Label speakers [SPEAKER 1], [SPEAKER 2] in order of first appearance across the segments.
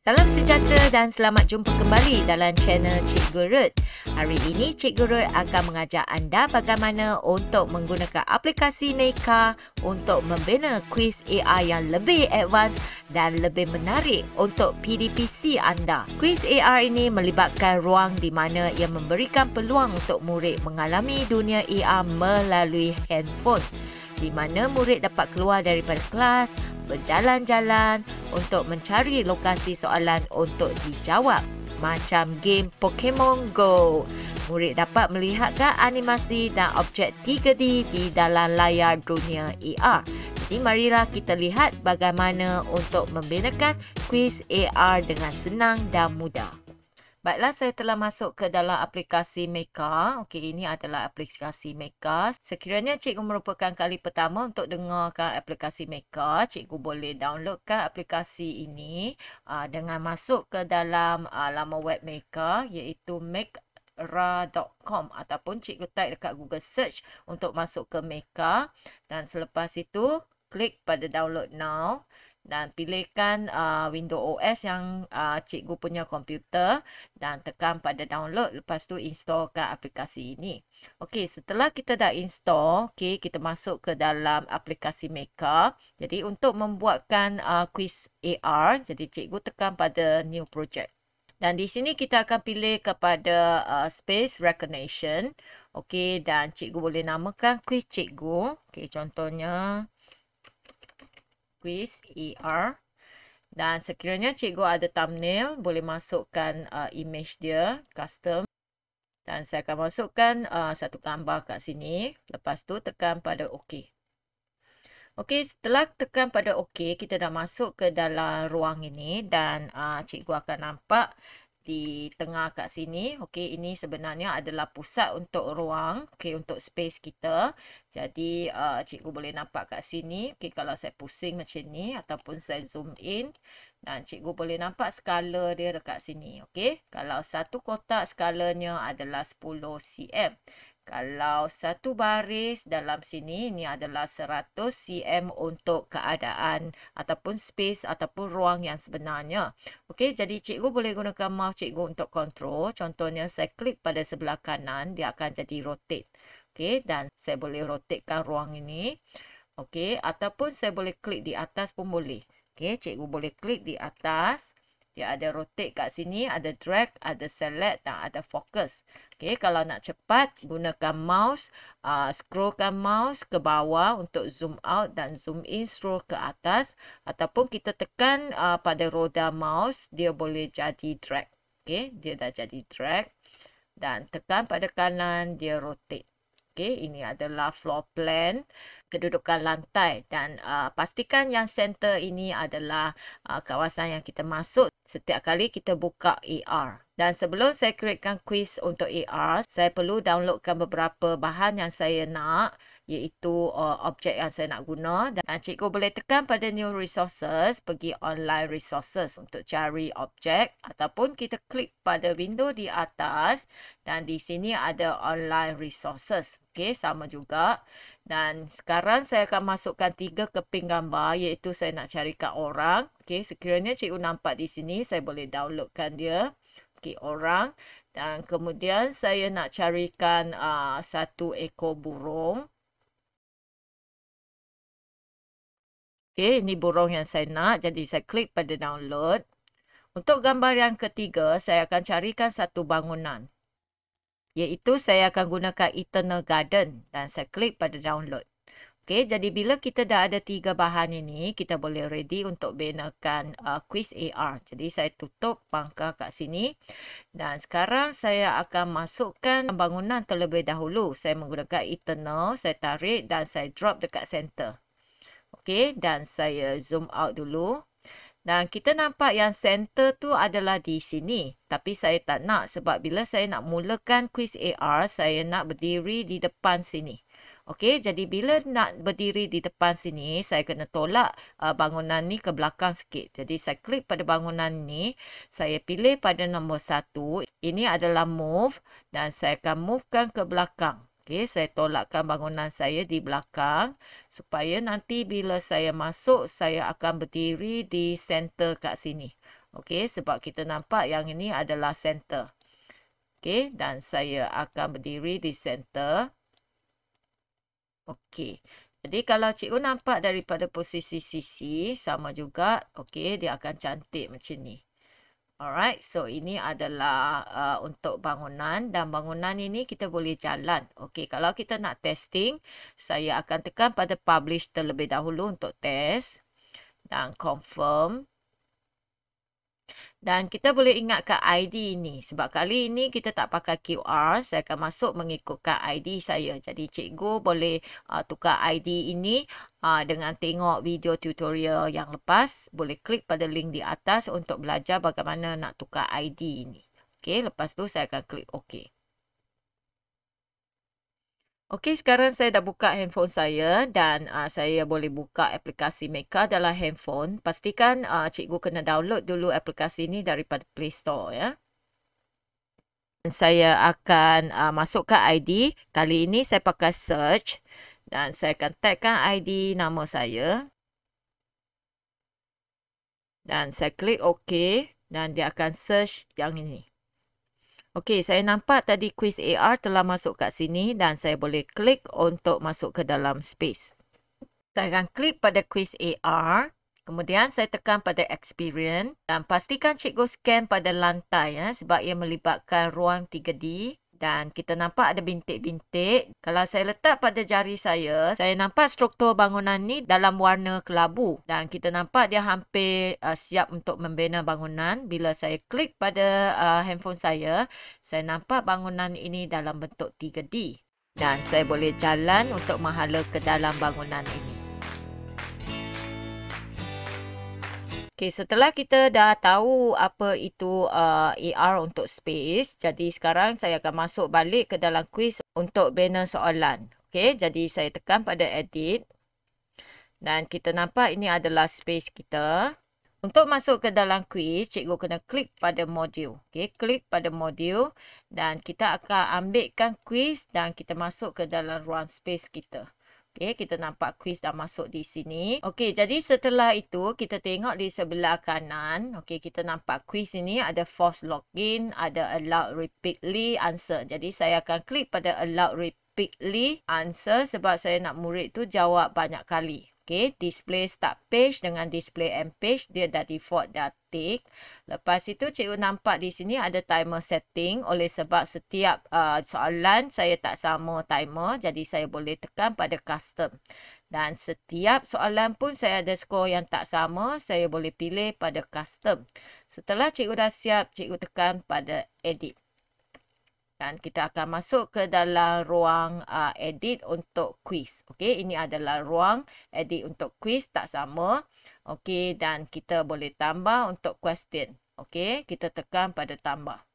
[SPEAKER 1] Salam sejahtera dan selamat jumpa kembali dalam channel Cikgu Ruth. Hari ini Cikgu Ruth akan mengajar anda bagaimana untuk menggunakan aplikasi Meka untuk membina kuis AI yang lebih advance dan lebih menarik untuk PDPC anda. Kuis AI ini melibatkan ruang di mana ia memberikan peluang untuk murid mengalami dunia AI melalui handphone, di mana murid dapat keluar daripada kelas, berjalan-jalan untuk mencari lokasi soalan untuk dijawab. Macam game Pokemon Go. Murid dapat melihatkan animasi dan objek 3D di dalam layar dunia AR. Jadi marilah kita lihat bagaimana untuk membinakan kuis AR dengan senang dan mudah. Baiklah, saya telah masuk ke dalam aplikasi Meka. Okey, ini adalah aplikasi Meka. Sekiranya cikgu merupakan kali pertama untuk dengarkan aplikasi Meka, cikgu boleh downloadkan aplikasi ini dengan masuk ke dalam laman web Meka, iaitu mekra.com, ataupun cikgu type dekat Google Search untuk masuk ke Meka, dan selepas itu klik pada download now dan pilihkan window OS yang cikgu punya komputer dan tekan pada download, lepas tu installkan aplikasi ini. Okey, setelah kita dah install, okey, kita masuk ke dalam aplikasi Meka. Jadi untuk membuatkan quiz AR, jadi cikgu tekan pada new project. Dan di sini kita akan pilih kepada space recognition. Okey, dan cikgu boleh namakan quiz cikgu. Okey, contohnya quiz AR. Dan sekiranya cikgu ada thumbnail, boleh masukkan image dia, custom. Dan saya akan masukkan satu gambar kat sini. Lepas tu tekan pada OK. Okey, setelah tekan pada OK, kita dah masuk ke dalam ruang ini dan cikgu akan nampak di tengah kat sini. Okey, ini sebenarnya adalah pusat untuk ruang, okey, untuk space kita. Jadi cikgu boleh nampak kat sini. Okey, kalau saya pusing macam ni ataupun saya zoom in, dan cikgu boleh nampak skala dia dekat sini. Okey, kalau satu kotak skalanya adalah 10 cm. Kalau satu baris dalam sini, ini adalah 100 cm untuk keadaan ataupun space ataupun ruang yang sebenarnya. Okey, jadi cikgu boleh gunakan mouse cikgu untuk kontrol. Contohnya saya klik pada sebelah kanan, dia akan jadi rotate. Okey, dan saya boleh rotatekan ruang ini. Okey, ataupun saya boleh klik di atas pun boleh. Okey, cikgu boleh klik di atas. Dia ada rotate kat sini, ada drag, ada select dan ada focus. Okey, kalau nak cepat, gunakan mouse, scrollkan mouse ke bawah untuk zoom out dan zoom in, scroll ke atas. Ataupun kita tekan pada roda mouse, dia boleh jadi drag. Okey, dia dah jadi drag. Dan tekan pada kanan, dia rotate. Okey, ini adalah floor plan, kedudukan lantai, dan pastikan yang center ini adalah kawasan yang kita masuk setiap kali kita buka AR. Dan sebelum saya createkan quiz untuk AR, saya perlu downloadkan beberapa bahan yang saya nak, iaitu objek yang saya nak guna, dan cikgu boleh tekan pada new resources, pergi online resources untuk cari objek, ataupun kita klik pada window di atas dan di sini ada online resources. Okey, sama juga. Dan sekarang saya akan masukkan 3 keping gambar, iaitu saya nak carikan orang. Okey, sekiranya cikgu nampak di sini, saya boleh downloadkan dia. Okey, orang. Dan kemudian saya nak carikan satu ekor burung. Okey, ini burung yang saya nak. Jadi saya klik pada download. Untuk gambar yang ketiga, saya akan carikan satu bangunan, iaitu saya akan gunakan Eternal Garden, dan saya klik pada download. Okey, jadi bila kita dah ada 3 bahan ini, kita boleh ready untuk binakan quiz AR. Jadi saya tutup pangkal kat sini. Dan sekarang saya akan masukkan bangunan terlebih dahulu. Saya menggunakan Eternal, saya tarik dan saya drop dekat center. Okey, dan saya zoom out dulu. Dan kita nampak yang center tu adalah di sini. Tapi saya tak nak, sebab bila saya nak mulakan quiz AR, saya nak berdiri di depan sini. Okey, jadi bila nak berdiri di depan sini, saya kena tolak bangunan ni ke belakang sikit. Jadi saya klik pada bangunan ni, saya pilih pada nombor 1. Ini adalah move, dan saya akan movekan ke belakang. Okey, saya tolakkan bangunan saya di belakang supaya nanti bila saya masuk, saya akan berdiri di center kat sini. Okey, sebab kita nampak yang ini adalah center. Okey, dan saya akan berdiri di center. Okey. Jadi kalau cikgu nampak daripada posisi sisi sama juga, okey, dia akan cantik macam ni. Alright, so ini adalah untuk bangunan dan bangunan ini kita boleh jalan. Okey, kalau kita nak testing, saya akan tekan pada publish terlebih dahulu untuk test dan confirm. Dan kita boleh ingatkan ID ini. Sebab kali ini kita tak pakai QR. Saya akan masuk mengikutkan ID saya. Jadi cikgu boleh tukar ID ini dengan tengok video tutorial yang lepas. Boleh klik pada link di atas untuk belajar bagaimana nak tukar ID ini. Okey, lepas tu saya akan klik OK. Okey, sekarang saya dah buka handphone saya dan saya boleh buka aplikasi Meka dalam handphone. Pastikan cikgu kena download dulu aplikasi ini daripada Play Store ya. Dan saya akan masukkan ID. Kali ini saya pakai search dan saya akan tagkan ID nama saya. Dan saya klik OK dan dia akan search yang ini. Okey, saya nampak tadi quiz AR telah masuk kat sini dan saya boleh klik untuk masuk ke dalam space. Saya akan klik pada quiz AR. Kemudian saya tekan pada experience dan pastikan cikgu scan pada lantai ya, sebab ia melibatkan ruang 3D. Dan kita nampak ada bintik-bintik. Kalau saya letak pada jari saya nampak struktur bangunan ni dalam warna kelabu. Dan kita nampak dia hampir siap untuk membina bangunan. Bila saya klik pada handphone saya nampak bangunan ini dalam bentuk 3D. Dan saya boleh jalan untuk menghala ke dalam bangunan ini. Okay, setelah kita dah tahu apa itu AR untuk space, jadi sekarang saya akan masuk balik ke dalam quiz untuk bina soalan. Okay, jadi saya tekan pada edit. Dan kita nampak ini adalah space kita. Untuk masuk ke dalam quiz, cikgu kena klik pada modul. Okay, klik pada modul dan kita akan ambilkan quiz dan kita masuk ke dalam ruang space kita. Okey, kita nampak quiz dah masuk di sini. Okey, jadi setelah itu kita tengok di sebelah kanan. Okey, kita nampak quiz ini ada force login, ada allow repeatedly answer. Jadi saya akan klik pada allow repeatedly answer sebab saya nak murid tu jawab banyak kali. Okey, display start page dengan display end page dia dah default dah tick. Lepas itu cikgu nampak di sini ada timer setting oleh sebab setiap soalan saya tak sama timer. Jadi saya boleh tekan pada custom. Dan setiap soalan pun saya ada skor yang tak sama. Saya boleh pilih pada custom. Setelah cikgu dah siap, cikgu tekan pada edit. Dan kita akan masuk ke dalam ruang edit untuk quiz. Okey, ini adalah ruang edit untuk quiz, tak sama. Okey, dan kita boleh tambah untuk question. Okey, kita tekan pada tambah.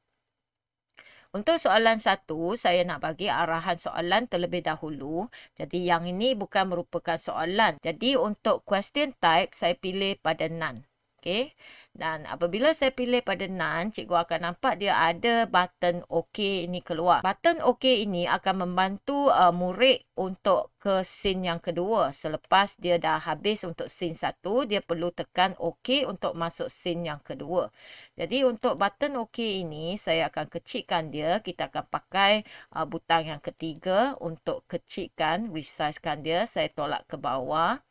[SPEAKER 1] Untuk soalan 1, saya nak bagi arahan soalan terlebih dahulu. Jadi yang ini bukan merupakan soalan. Jadi untuk question type, saya pilih pada none. Okey. Dan apabila saya pilih pada none, cikgu akan nampak dia ada button OK ini keluar. Button OK ini akan membantu murid untuk ke scene yang kedua. Selepas dia dah habis untuk scene 1, dia perlu tekan OK untuk masuk scene yang kedua. Jadi untuk button OK ini, saya akan kecilkan dia. Kita akan pakai butang yang ketiga untuk kecilkan, resizekan dia. Saya tolak ke bawah.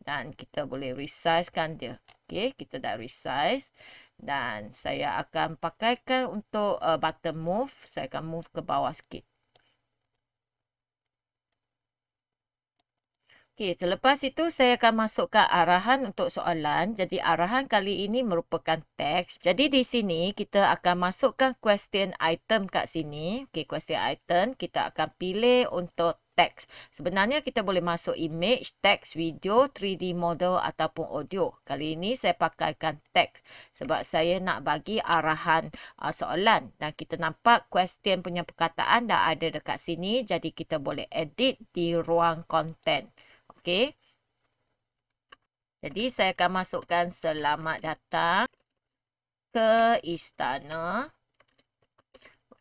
[SPEAKER 1] Dan kita boleh resizekan dia. Okey, kita dah resize. Dan saya akan pakaikan untuk button move. Saya akan move ke bawah sikit. Okey, selepas itu saya akan masukkan arahan untuk soalan. Jadi arahan kali ini merupakan teks. Jadi di sini kita akan masukkan question item kat sini. Okey, question item kita akan pilih untuk teks. Sebenarnya kita boleh masuk image, teks, video, 3D model ataupun audio. Kali ini saya pakaikan teks sebab saya nak bagi arahan soalan. Dan kita nampak question punya perkataan dah ada dekat sini. Jadi kita boleh edit di ruang content. Okey. Jadi saya akan masukkan selamat datang ke istana.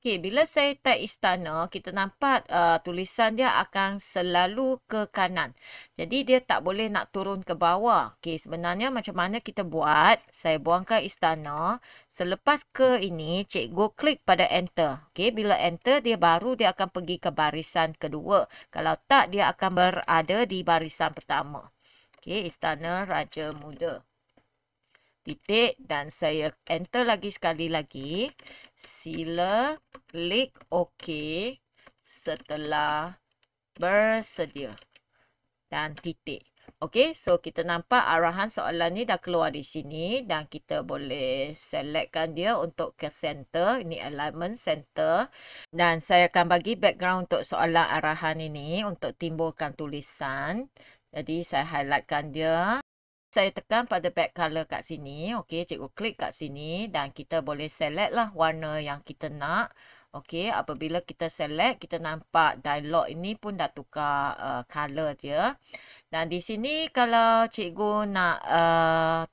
[SPEAKER 1] Okey, bila saya type istana, kita nampak tulisan dia akan selalu ke kanan. Jadi dia tak boleh nak turun ke bawah. Okey, sebenarnya macam mana kita buat? Saya buangkan istana. Selepas ke ini, cikgu klik pada enter. Okey, bila enter dia akan pergi ke barisan kedua. Kalau tak dia akan berada di barisan pertama. Okey, Istana Raja Muda. Titik dan saya enter lagi sekali lagi. Sila klik OK setelah bersedia. Dan titik. Okey, so kita nampak arahan soalan ni dah keluar di sini dan kita boleh selectkan dia untuk ke center. Ini alignment center. Dan saya akan bagi background untuk soalan arahan ini untuk timbulkan tulisan. Jadi saya highlightkan dia. Saya tekan pada back color kat sini. Okey, cikgu klik kat sini dan kita boleh select lah warna yang kita nak. Okey, apabila kita select, kita nampak dialog ini pun dah tukar color dia. Dan di sini kalau cikgu nak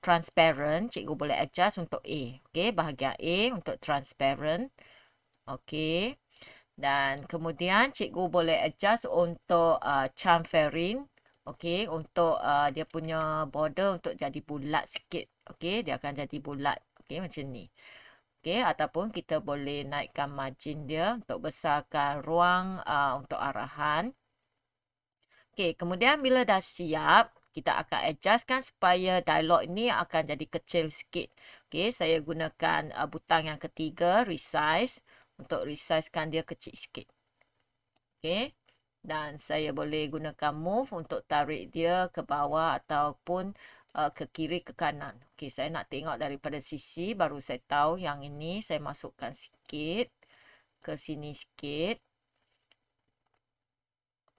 [SPEAKER 1] transparent, cikgu boleh adjust untuk A. Okey, bahagian A untuk transparent. Okey. Dan kemudian cikgu boleh adjust untuk chamfering. Okey, untuk dia punya border untuk jadi bulat sikit. Okey, dia akan jadi bulat. Okey, macam ni. Okey, ataupun kita boleh naikkan margin dia untuk besarkan ruang untuk arahan. Okey, kemudian bila dah siap, kita akan adjustkan supaya dialog ini akan jadi kecil sikit. Okey, saya gunakan butang yang ketiga, resize, untuk resizekan dia kecil sikit. Okey. Dan saya boleh gunakan move untuk tarik dia ke bawah ataupun ke kiri ke kanan. Okey, saya nak tengok daripada sisi baru saya tahu yang ini saya masukkan sikit ke sini sikit.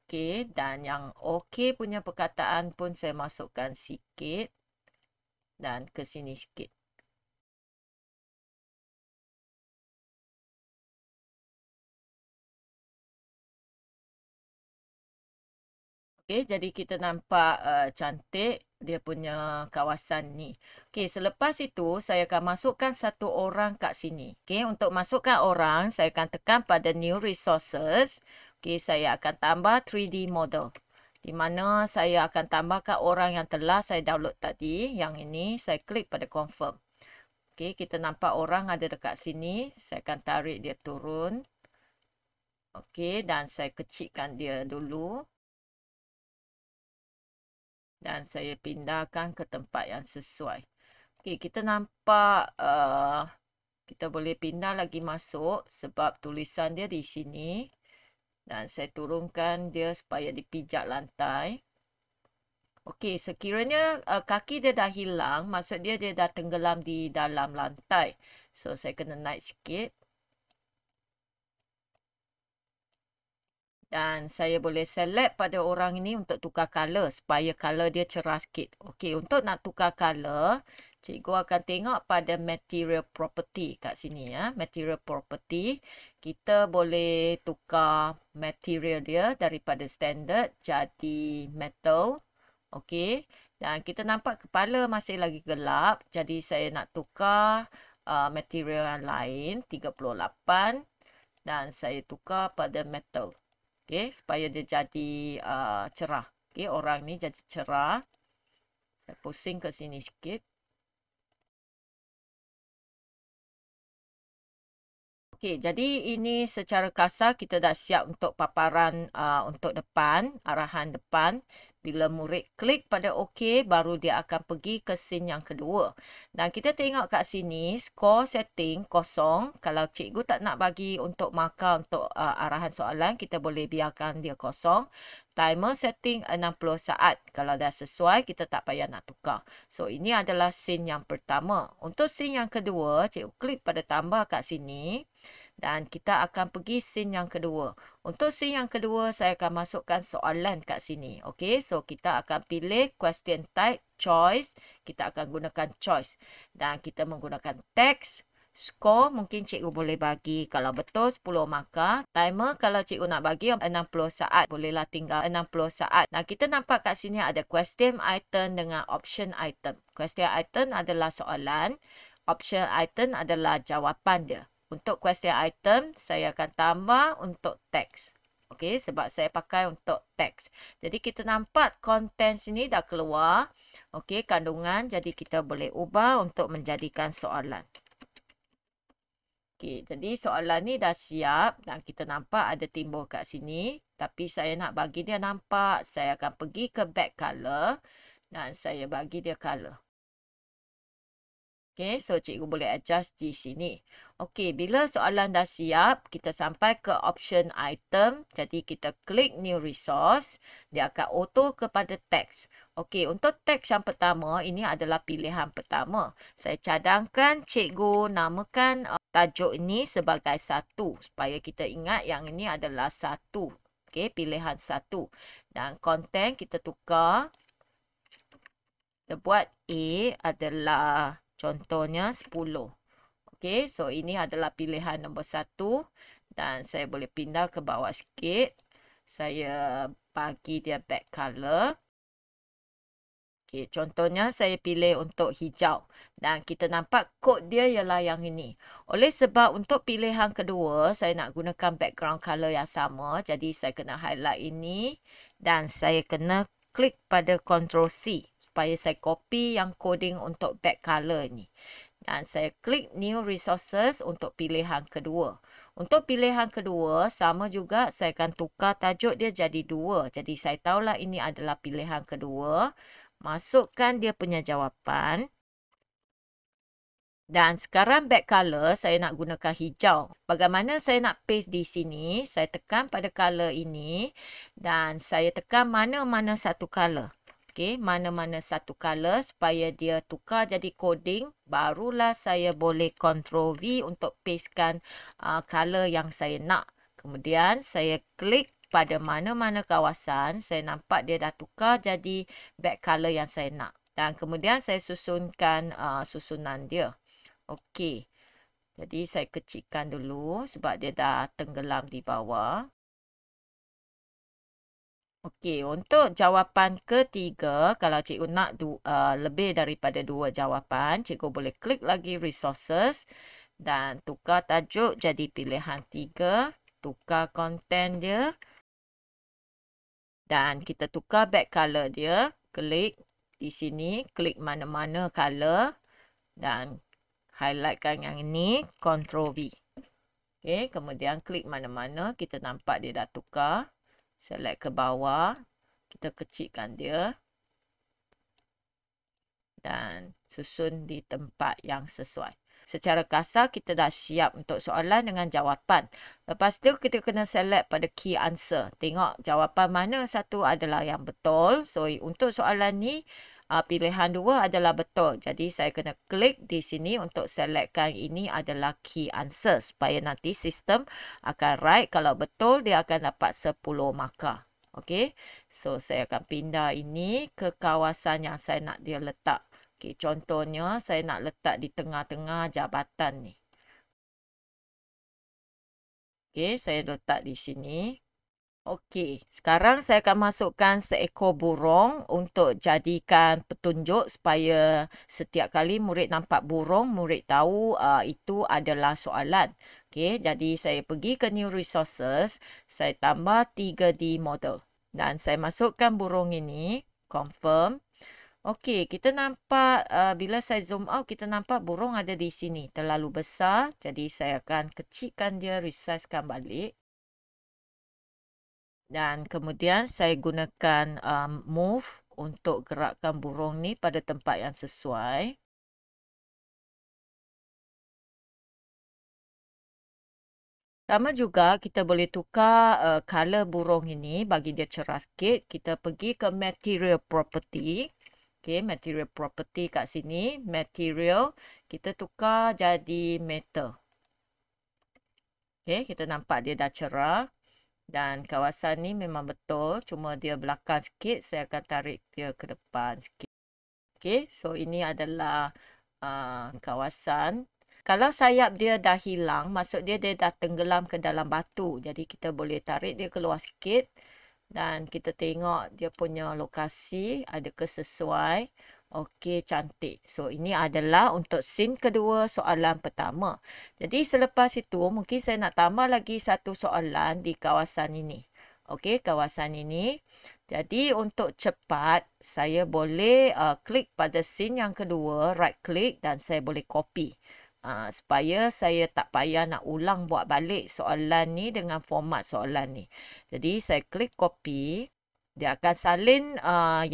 [SPEAKER 1] Okey, dan yang okey punya perkataan pun saya masukkan sikit dan ke sini sikit. Okey, jadi kita nampak cantik dia punya kawasan ni. Okey, selepas itu saya akan masukkan satu orang kat sini. Okey, untuk masukkan orang, saya akan tekan pada New Resources. Okey, saya akan tambah 3D model. Di mana saya akan tambahkan orang yang telah saya download tadi. Yang ini, saya klik pada Confirm. Okey, kita nampak orang ada dekat sini. Saya akan tarik dia turun. Okey, dan saya kecilkan dia dulu. Dan saya pindahkan ke tempat yang sesuai. Okey, kita nampak kita boleh pindah lagi masuk sebab tulisan dia di sini. Dan saya turunkan dia supaya dipijak lantai. Okey, sekiranya kaki dia dah hilang, maksud dia dah tenggelam di dalam lantai. So, saya kena naik sikit. Dan saya boleh select pada orang ini untuk tukar color supaya color dia cerah sikit. Okey, untuk nak tukar color, cikgu akan tengok pada material property kat sini ya. Material property, kita boleh tukar material dia daripada standard jadi metal. Okey, dan kita nampak kepala masih lagi gelap. Jadi saya nak tukar material yang lain, 38. Dan saya tukar pada metal. Okey, supaya dia jadi cerah. Okey, orang ni jadi cerah. Saya pusing ke sini sikit. Okey, jadi ini secara kasar kita dah siap untuk paparan untuk depan, arahan depan. Bila murid klik pada OK, baru dia akan pergi ke scene yang kedua. Dan kita tengok kat sini, score setting kosong. Kalau cikgu tak nak bagi untuk markah untuk arahan soalan, kita boleh biarkan dia kosong. Timer setting 60 saat. Kalau dah sesuai, kita tak payah nak tukar. So, ini adalah scene yang pertama. Untuk scene yang kedua, cikgu klik pada tambah kat sini. Dan kita akan pergi scene yang kedua. Untuk scene yang kedua, saya akan masukkan soalan kat sini. Okey, so kita akan pilih question type, choice. Kita akan gunakan choice. Dan kita menggunakan text. Score mungkin cikgu boleh bagi kalau betul 10 markah. Timer kalau cikgu nak bagi 60 saat. Bolehlah tinggal 60 saat. Nah, kita nampak kat sini ada question item dengan option item. Question item adalah soalan. Option item adalah jawapan dia. Untuk question item, saya akan tambah untuk teks. Okey, sebab saya pakai untuk teks. Jadi kita nampak konten sini dah keluar. Okey, kandungan. Jadi kita boleh ubah untuk menjadikan soalan. Okey, jadi soalan ni dah siap dan kita nampak ada timbul kat sini. Tapi saya nak bagi dia nampak, saya akan pergi ke back color dan saya bagi dia color. Okay, so cikgu boleh adjust di sini. Okay, bila soalan dah siap, kita sampai ke option item. Jadi kita klik new resource. Dia akan auto kepada teks. Okay, untuk teks yang pertama, ini adalah pilihan pertama. Saya cadangkan cikgu namakan tajuk ini sebagai 1. Supaya kita ingat yang ini adalah 1. Okay, pilihan 1. Dan konten kita tukar. Kita buat A adalah contohnya 10. Okey, so ini adalah pilihan nombor 1 dan saya boleh pindah ke bawah sikit. Saya bagi dia back color. Okey, contohnya saya pilih untuk hijau dan kita nampak kod dia ialah yang ini. Oleh sebab untuk pilihan kedua, saya nak gunakan background color yang sama. Jadi saya kena highlight ini dan saya kena klik pada Ctrl C supaya saya copy yang coding untuk back color ni. Dan saya klik new resources untuk pilihan kedua. Untuk pilihan kedua, sama juga saya akan tukar tajuk dia jadi 2. Jadi saya tahulah ini adalah pilihan kedua. Masukkan dia punya jawapan. Dan sekarang back color saya nak gunakan hijau. Bagaimana saya nak paste di sini? Saya tekan pada color ini. Dan saya tekan mana-mana satu color. Okey, mana-mana satu color supaya dia tukar jadi coding. Barulah saya boleh Ctrl V untuk pastekan color yang saya nak. Kemudian saya klik pada mana-mana kawasan. Saya nampak dia dah tukar jadi back color yang saya nak. Dan kemudian saya susunkan susunan dia. Okey. Jadi saya kecilkan dulu sebab dia dah tenggelam di bawah. Okey, untuk jawapan ketiga, kalau cikgu nak lebih daripada 2 jawapan, cikgu boleh klik lagi resources dan tukar tajuk jadi pilihan 3, tukar konten dia dan kita tukar back color dia, klik di sini, klik mana-mana color dan highlightkan yang ini, Ctrl V. Okey, kemudian klik mana-mana, kita nampak dia dah tukar. Select ke bawah, kita kecilkan dia dan susun di tempat yang sesuai. Secara kasar kita dah siap untuk soalan dengan jawapan. Lepas tu kita kena select pada key answer. Tengok jawapan mana satu adalah yang betul. So untuk soalan ni pilihan 2 adalah betul. Jadi saya kena klik di sini untuk selectkan ini adalah key answer. Supaya nanti sistem akan write. Kalau betul dia akan dapat 10 markah. Okey. So saya akan pindah ini ke kawasan yang saya nak dia letak. Okey, contohnya saya nak letak di tengah-tengah jabatan ni. Okey, saya letak di sini. Okey, sekarang saya akan masukkan seekor burung untuk jadikan petunjuk supaya setiap kali murid nampak burung, murid tahu itu adalah soalan. Okey, jadi saya pergi ke new resources, saya tambah 3D model. Dan saya masukkan burung ini, confirm. Okey, kita nampak bila saya zoom out, kita nampak burung ada di sini. Terlalu besar, jadi saya akan kecilkan dia, resizekan balik. Dan kemudian saya gunakan move untuk gerakkan burung ni pada tempat yang sesuai. Sama juga kita boleh tukar color burung ini bagi dia cerah sikit. Kita pergi ke material property. Okay, material property kat sini. Material. Kita tukar jadi metal. Okay, kita nampak dia dah cerah. Dan kawasan ni memang betul. Cuma dia belakang sikit. Saya akan tarik dia ke depan sikit. Okay, so ini adalah kawasan. Kalau sayap dia dah hilang, maksud dia dah tenggelam ke dalam batu. Jadi kita boleh tarik dia keluar sikit. Dan kita tengok dia punya lokasi adakah sesuai. Okey, cantik. So, ini adalah untuk scene kedua soalan pertama. Jadi, selepas itu mungkin saya nak tambah lagi satu soalan di kawasan ini. Okey, kawasan ini. Jadi, untuk cepat, saya boleh klik pada scene yang kedua, right click dan saya boleh copy. Supaya saya tak payah nak ulang buat balik soalan ni dengan format soalan ni. Jadi, saya klik copy. Dia akan salin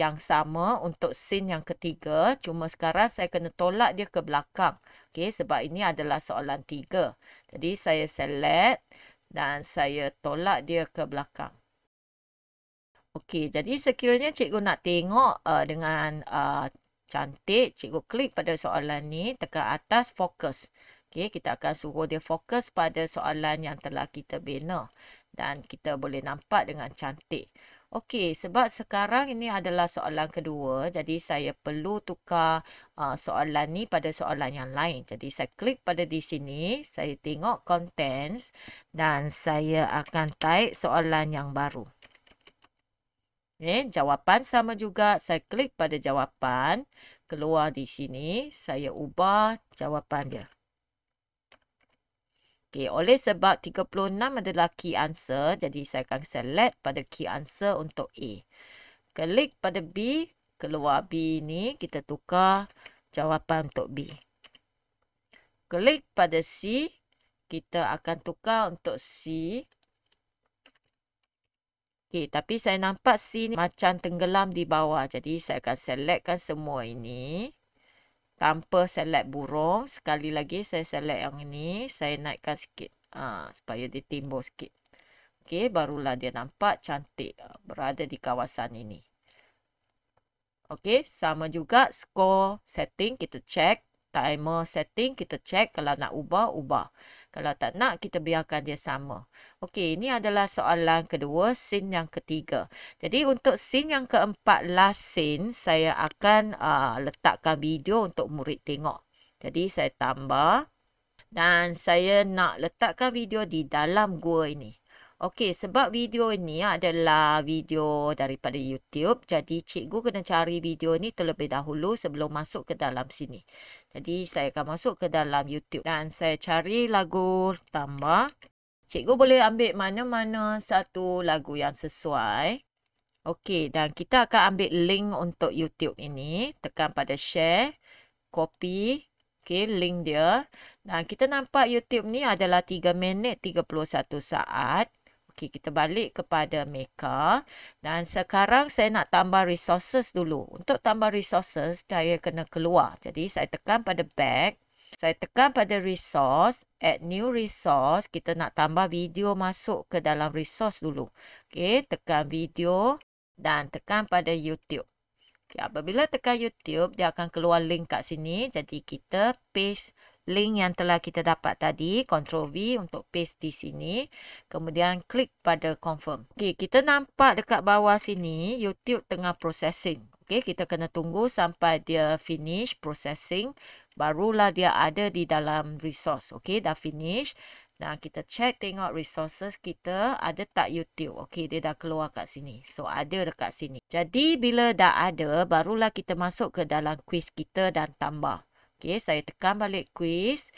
[SPEAKER 1] yang sama untuk scene yang ketiga. Cuma sekarang saya kena tolak dia ke belakang. Okey, sebab ini adalah soalan 3. Jadi saya select dan saya tolak dia ke belakang. Okey, jadi sekiranya cikgu nak tengok dengan cantik, cikgu klik pada soalan ni, tekan atas fokus. Okey, kita akan suruh dia fokus pada soalan yang telah kita bina. Dan kita boleh nampak dengan cantik. Okey, sebab sekarang ini adalah soalan kedua, jadi saya perlu tukar soalan ni pada soalan yang lain. Jadi saya klik pada di sini, saya tengok contents dan saya akan type soalan yang baru. Jawapan sama juga, saya klik pada jawapan, keluar di sini, saya ubah jawapan dia. Okey, oleh sebab 36 adalah key answer, jadi saya akan select pada key answer untuk A. Klik pada B, keluar B ni, kita tukar jawapan untuk B. Klik pada C, kita akan tukar untuk C. Okey, tapi saya nampak C ni macam tenggelam di bawah, jadi saya akan selectkan semua ini. Tanpa select burung, sekali lagi saya select yang ini, saya naikkan sikit supaya dia timbul sikit. Okey, barulah dia nampak cantik berada di kawasan ini. Okey, sama juga score setting kita check, timer setting kita check, kalau nak ubah, ubah. Kalau tak nak, kita biarkan dia sama. Okey, ini adalah soalan kedua, scene yang ketiga. Jadi, untuk scene yang keempat, last scene, saya akan letakkan video untuk murid tengok. Jadi, saya tambah. Dan saya nak letakkan video di dalam gua ini. Okey, sebab video ini adalah video daripada YouTube. Jadi, cikgu kena cari video ni terlebih dahulu sebelum masuk ke dalam sini. Jadi, saya akan masuk ke dalam YouTube. Dan saya cari lagu tambah. Cikgu boleh ambil mana-mana satu lagu yang sesuai. Okey, dan kita akan ambil link untuk YouTube ini. Tekan pada share. Copy. Okey, link dia. Dan kita nampak YouTube ni adalah 3 minit 31 saat. Okey, kita balik kepada Maker. Dan sekarang saya nak tambah resources dulu. Untuk tambah resources, saya kena keluar. Jadi, saya tekan pada back. Saya tekan pada resource. Add new resource. Kita nak tambah video masuk ke dalam resource dulu. Okey, tekan video. Dan tekan pada YouTube. Okay, apabila tekan YouTube, dia akan keluar link kat sini. Jadi, kita paste link yang telah kita dapat tadi. Ctrl V untuk paste di sini. Kemudian, klik pada confirm. Okay, kita nampak dekat bawah sini, YouTube tengah processing. Okay, kita kena tunggu sampai dia finish processing. Barulah dia ada di dalam resource. Okay, dah finish. Nah, kita check tengok resources kita ada tak YouTube. Okey, dia dah keluar kat sini. So, ada dekat sini. Jadi, bila dah ada, barulah kita masuk ke dalam quiz kita dan tambah. Okey, saya tekan balik quiz.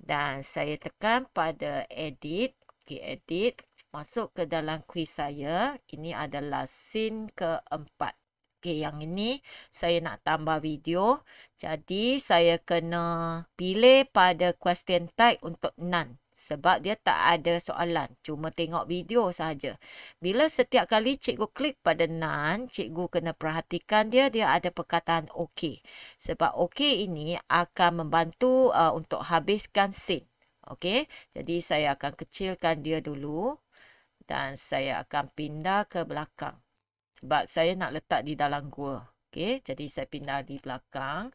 [SPEAKER 1] Dan saya tekan pada edit. Okey, edit. Masuk ke dalam quiz saya. Ini adalah scene keempat. Okey, yang ini saya nak tambah video. Jadi, saya kena pilih pada question type untuk none. Sebab dia tak ada soalan. Cuma tengok video sahaja. Bila setiap kali cikgu klik pada none, cikgu kena perhatikan dia ada perkataan OK. Sebab OK ini akan membantu untuk habiskan scene. Okey. Jadi saya akan kecilkan dia dulu. Dan saya akan pindah ke belakang. Sebab saya nak letak di dalam gua. Okey. Jadi saya pindah di belakang.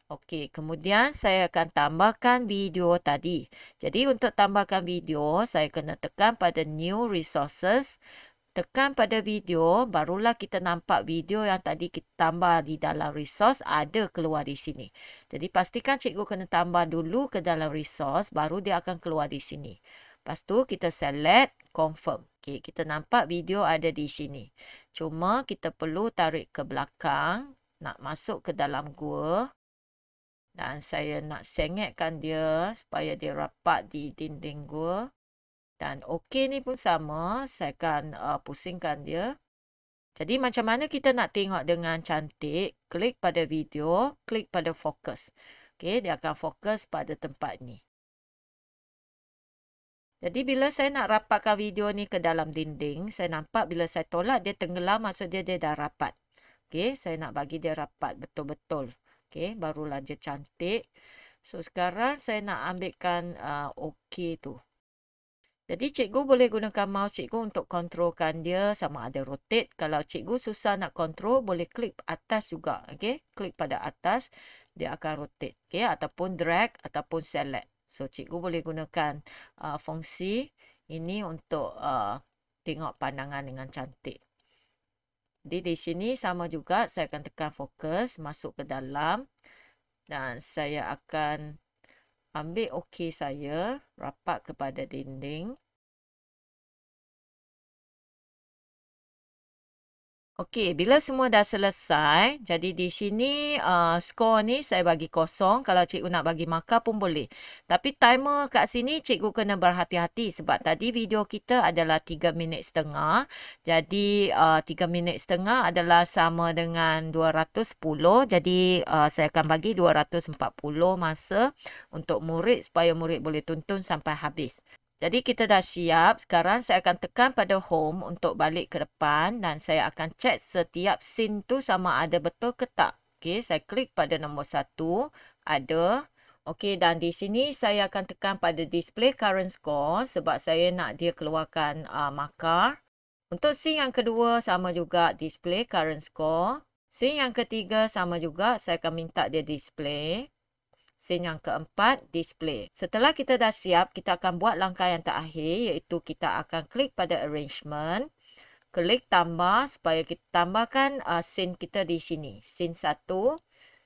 [SPEAKER 1] Okey, kemudian saya akan tambahkan video tadi. Jadi untuk tambahkan video, saya kena tekan pada new resources. Tekan pada video, barulah kita nampak video yang tadi kita tambah di dalam resource ada keluar di sini. Jadi pastikan cikgu kena tambah dulu ke dalam resource, baru dia akan keluar di sini. Lepas tu kita select, confirm. Okey, kita nampak video ada di sini. Cuma kita perlu tarik ke belakang. nak masuk ke dalam gua. Dan saya nak sengetkan dia supaya dia rapat di dinding gua. Dan okey ni pun sama, saya akan pusingkan dia. Jadi macam mana kita nak tengok dengan cantik, klik pada video, klik pada fokus. Okey, dia akan fokus pada tempat ni. Jadi bila saya nak rapatkan video ni ke dalam dinding, saya nampak bila saya tolak dia tenggelam, maksud dia dah rapat. Okey, saya nak bagi dia rapat betul-betul. Okey, barulah dia cantik. So sekarang saya nak ambilkan okey tu. Jadi cikgu boleh gunakan mouse cikgu untuk kontrolkan dia sama ada rotate. Kalau cikgu susah nak kontrol, boleh klik atas juga. Okey, klik pada atas, dia akan rotate. Okey, ataupun drag ataupun select. So cikgu boleh gunakan fungsi ini untuk tengok pandangan dengan cantik. Jadi di sini sama juga, saya akan tekan fokus, masuk ke dalam. Dan saya akan ambil okey saya, rapat kepada dinding. Okey, bila semua dah selesai, jadi di sini skor ni saya bagi kosong. Kalau cikgu nak bagi markah pun boleh. Tapi timer kat sini cikgu kena berhati-hati sebab tadi video kita adalah 3 minit setengah. Jadi 3 minit setengah adalah sama dengan 210. Jadi saya akan bagi 240 masa untuk murid supaya murid boleh tonton sampai habis. Jadi kita dah siap. Sekarang saya akan tekan pada home untuk balik ke depan dan saya akan cek setiap scene tu sama ada betul ke tak. Okey, saya klik pada nombor 1. Ada. Okey, dan di sini saya akan tekan pada display current score sebab saya nak dia keluarkan markah. Untuk scene yang kedua sama juga display current score. Scene yang ketiga sama juga, saya akan minta dia display. Scene yang keempat, display. Setelah kita dah siap, kita akan buat langkah yang terakhir iaitu kita akan klik pada arrangement. Klik tambah supaya kita tambahkan scene kita di sini. Scene 1,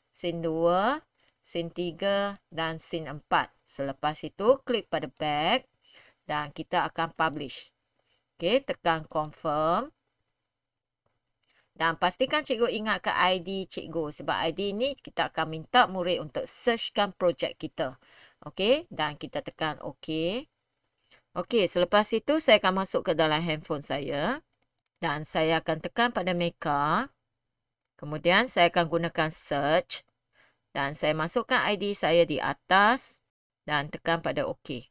[SPEAKER 1] scene 2, scene 3 dan scene 4. Selepas itu, klik pada back dan kita akan publish. Okey, tekan confirm. Dan pastikan cikgu ingatkan ID cikgu sebab ID ni kita akan minta murid untuk searchkan projek kita. Okey, dan kita tekan OK. Okey, selepas itu saya akan masuk ke dalam handphone saya. Dan saya akan tekan pada Meka. Kemudian saya akan gunakan search. Dan saya masukkan ID saya di atas. Dan tekan pada OK.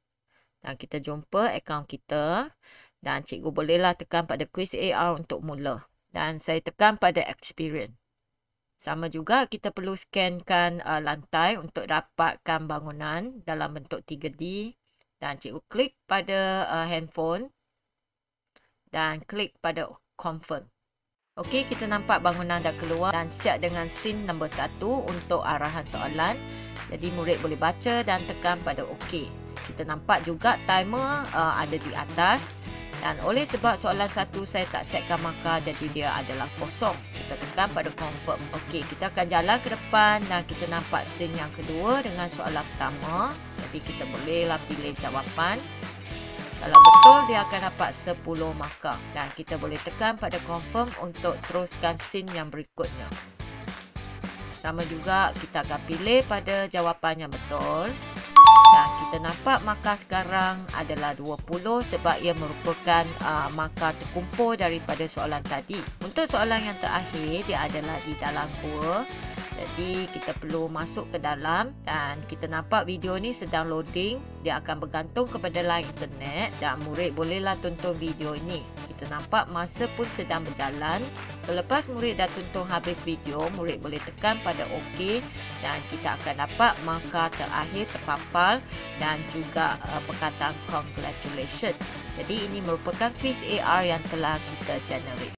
[SPEAKER 1] Dan kita jumpa akaun kita. Dan cikgu bolehlah tekan pada quiz AR untuk mula. Dan saya tekan pada experience. Sama juga kita perlu scankan lantai untuk dapatkan bangunan dalam bentuk 3D. Dan cikgu klik pada handphone. Dan klik pada confirm. Okey, kita nampak bangunan dah keluar dan siap dengan scene nombor 1 untuk arahan soalan. Jadi murid boleh baca dan tekan pada OK. Kita nampak juga timer ada di atas. Dan oleh sebab soalan 1 saya tak setkan markah, jadi dia adalah kosong. Kita tekan pada confirm. Okey, kita akan jalan ke depan dan kita nampak scene yang kedua dengan soalan pertama. Jadi kita bolehlah pilih jawapan. Kalau betul, dia akan dapat 10 markah. Dan kita boleh tekan pada confirm untuk teruskan scene yang berikutnya. Sama juga, kita akan pilih pada jawapan yang betul. Dan kita nampak markah sekarang adalah 20 sebab ia merupakan markah terkumpul daripada soalan tadi. Untuk soalan yang terakhir, dia adalah di dalam gua. Jadi kita perlu masuk ke dalam dan kita nampak video ni sedang loading. Dia akan bergantung kepada line internet dan murid bolehlah tonton video ini. Kita nampak masa pun sedang berjalan. Selepas murid dah tonton habis video, murid boleh tekan pada OK dan kita akan dapat markah terakhir terpapar dan juga perkataan congratulations. Jadi ini merupakan quiz AR yang telah kita generate.